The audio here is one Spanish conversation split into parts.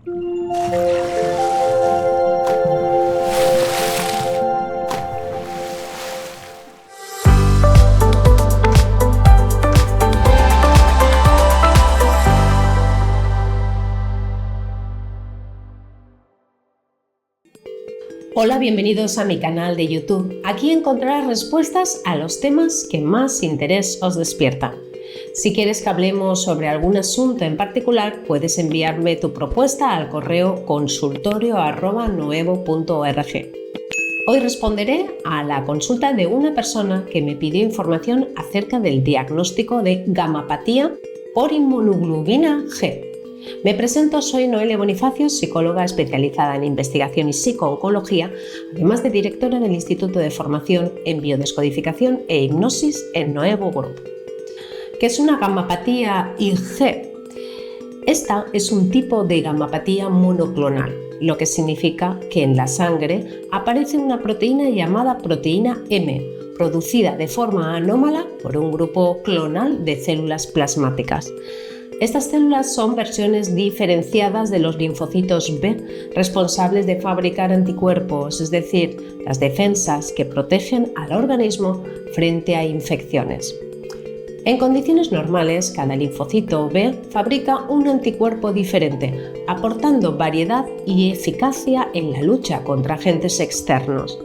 Hola, bienvenidos a mi canal de YouTube. Aquí encontrarás respuestas a los temas que más interés os despiertan. Si quieres que hablemos sobre algún asunto en particular, puedes enviarme tu propuesta al correo consultorio@nuevo.org. Hoy responderé a la consulta de una persona que me pidió información acerca del diagnóstico de gamapatía por inmunoglobulina G. Me presento, soy Noelia Bonifacio, psicóloga especializada en investigación y psico-oncología, además de directora del Instituto de Formación en Biodescodificación e Hipnosis en Nuevo Group. ¿Qué es una gamapatía IG? Esta es un tipo de gamapatía monoclonal, lo que significa que en la sangre aparece una proteína llamada proteína M, producida de forma anómala por un grupo clonal de células plasmáticas. Estas células son versiones diferenciadas de los linfocitos B, responsables de fabricar anticuerpos, es decir, las defensas que protegen al organismo frente a infecciones. En condiciones normales, cada linfocito B fabrica un anticuerpo diferente, aportando variedad y eficacia en la lucha contra agentes externos.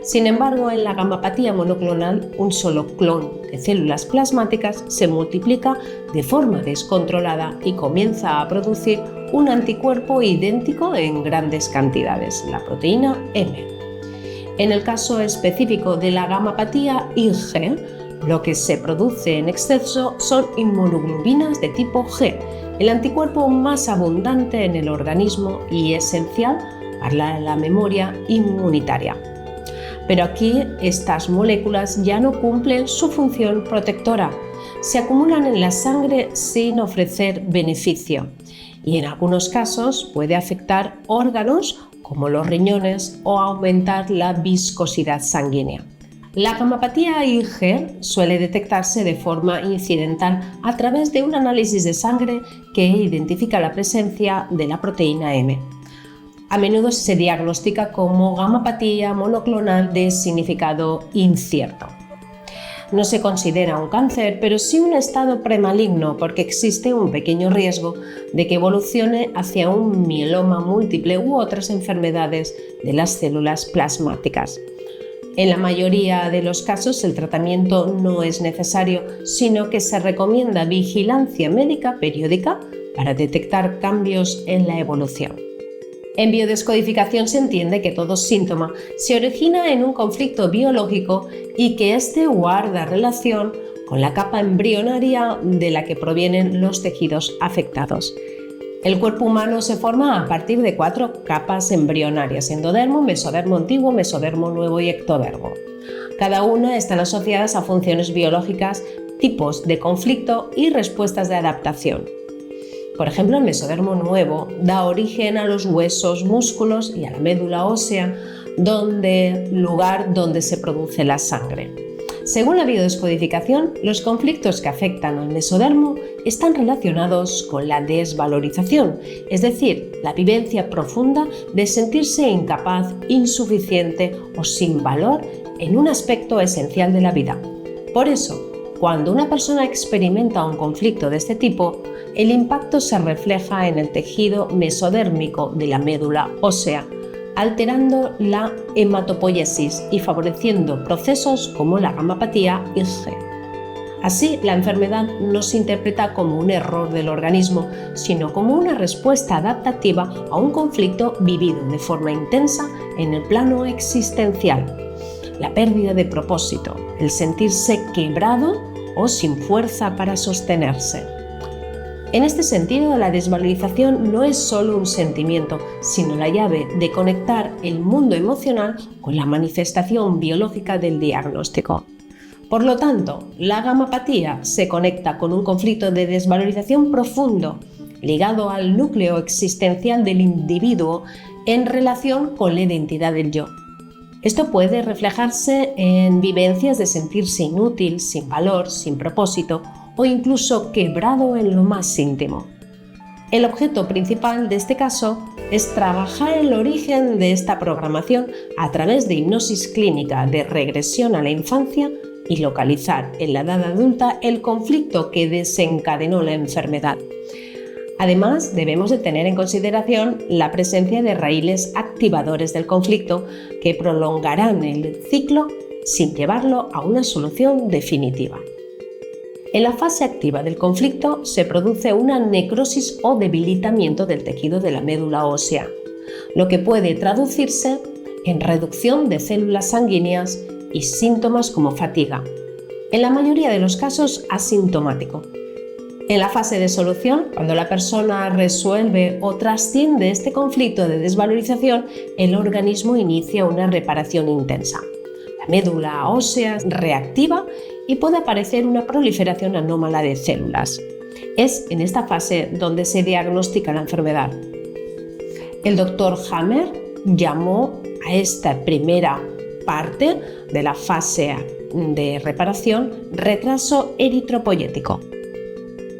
Sin embargo, en la gamapatía monoclonal, un solo clon de células plasmáticas se multiplica de forma descontrolada y comienza a producir un anticuerpo idéntico en grandes cantidades, la proteína M. En el caso específico de la gamapatía IG, lo que se produce en exceso son inmunoglobulinas de tipo G, el anticuerpo más abundante en el organismo y esencial para la memoria inmunitaria. Pero aquí estas moléculas ya no cumplen su función protectora, se acumulan en la sangre sin ofrecer beneficio y en algunos casos puede afectar órganos como los riñones o aumentar la viscosidad sanguínea. La gamapatía IG suele detectarse de forma incidental a través de un análisis de sangre que identifica la presencia de la proteína M. A menudo se diagnostica como gamapatía monoclonal de significado incierto. No se considera un cáncer, pero sí un estado premaligno porque existe un pequeño riesgo de que evolucione hacia un mieloma múltiple u otras enfermedades de las células plasmáticas. En la mayoría de los casos el tratamiento no es necesario, sino que se recomienda vigilancia médica periódica para detectar cambios en la evolución. En biodescodificación se entiende que todo síntoma se origina en un conflicto biológico y que éste guarda relación con la capa embrionaria de la que provienen los tejidos afectados. El cuerpo humano se forma a partir de 4 capas embrionarias: endodermo, mesodermo antiguo, mesodermo nuevo y ectodermo. Cada una están asociadas a funciones biológicas, tipos de conflicto y respuestas de adaptación. Por ejemplo, el mesodermo nuevo da origen a los huesos, músculos y a la médula ósea, lugar donde se produce la sangre. Según la biodescodificación, los conflictos que afectan al mesodermo están relacionados con la desvalorización, es decir, la vivencia profunda de sentirse incapaz, insuficiente o sin valor en un aspecto esencial de la vida. Por eso, cuando una persona experimenta un conflicto de este tipo, el impacto se refleja en el tejido mesodérmico de la médula ósea, alterando la hematopoiesis y favoreciendo procesos como la gamapatía IG. Así, la enfermedad no se interpreta como un error del organismo, sino como una respuesta adaptativa a un conflicto vivido de forma intensa en el plano existencial. La pérdida de propósito, el sentirse quebrado o sin fuerza para sostenerse. En este sentido, la desvalorización no es solo un sentimiento, sino la llave de conectar el mundo emocional con la manifestación biológica del diagnóstico. Por lo tanto, la gamapatía se conecta con un conflicto de desvalorización profundo, ligado al núcleo existencial del individuo en relación con la identidad del yo. Esto puede reflejarse en vivencias de sentirse inútil, sin valor, sin propósito o incluso quebrado en lo más íntimo. El objeto principal de este caso es trabajar el origen de esta programación a través de hipnosis clínica de regresión a la infancia y localizar en la edad adulta el conflicto que desencadenó la enfermedad. Además, debemos de tener en consideración la presencia de raíles activadores del conflicto que prolongarán el ciclo sin llevarlo a una solución definitiva. En la fase activa del conflicto se produce una necrosis o debilitamiento del tejido de la médula ósea, lo que puede traducirse en reducción de células sanguíneas y síntomas como fatiga, en la mayoría de los casos asintomático. En la fase de solución, cuando la persona resuelve o trasciende este conflicto de desvalorización, el organismo inicia una reparación intensa. La médula ósea reactiva y puede aparecer una proliferación anómala de células. Es en esta fase donde se diagnostica la enfermedad. El Dr. Hammer llamó a esta primera parte de la fase de reparación retraso eritropoyético.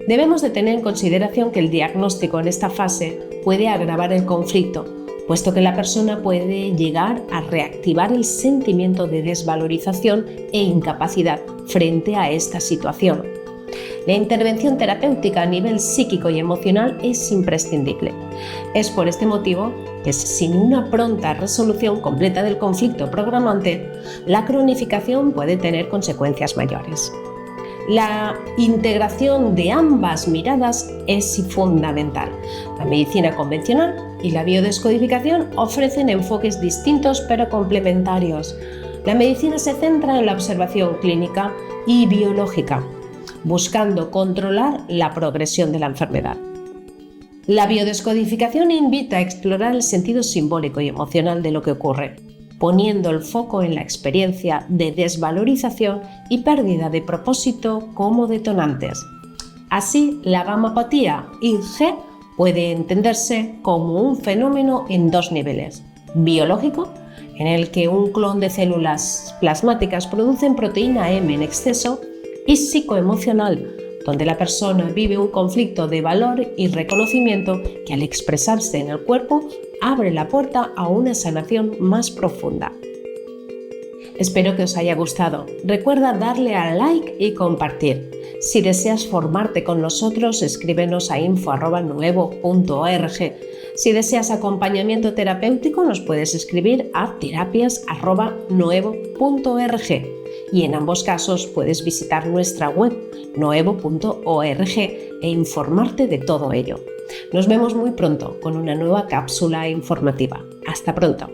Debemos de tener en consideración que el diagnóstico en esta fase puede agravar el conflicto, puesto que la persona puede llegar a reactivar el sentimiento de desvalorización e incapacidad frente a esta situación. La intervención terapéutica a nivel psíquico y emocional es imprescindible. Es por este motivo que sin una pronta resolución completa del conflicto programante, la cronificación puede tener consecuencias mayores. La integración de ambas miradas es fundamental. La medicina convencional y la biodescodificación ofrecen enfoques distintos pero complementarios. La medicina se centra en la observación clínica y biológica, buscando controlar la progresión de la enfermedad. La biodescodificación invita a explorar el sentido simbólico y emocional de lo que ocurre, poniendo el foco en la experiencia de desvalorización y pérdida de propósito como detonantes. Así, la gamapatía IgG puede entenderse como un fenómeno en dos niveles: biológico, en el que un clon de células plasmáticas producen proteína M en exceso, y psicoemocional, donde la persona vive un conflicto de valor y reconocimiento que al expresarse en el cuerpo abre la puerta a una sanación más profunda. Espero que os haya gustado. Recuerda darle al like y compartir. Si deseas formarte con nosotros, escríbenos a info@nuevo.org. Si deseas acompañamiento terapéutico, nos puedes escribir a terapias@nuevo.org. Y en ambos casos puedes visitar nuestra web nuevo.org e informarte de todo ello. Nos vemos muy pronto con una nueva cápsula informativa. Hasta pronto.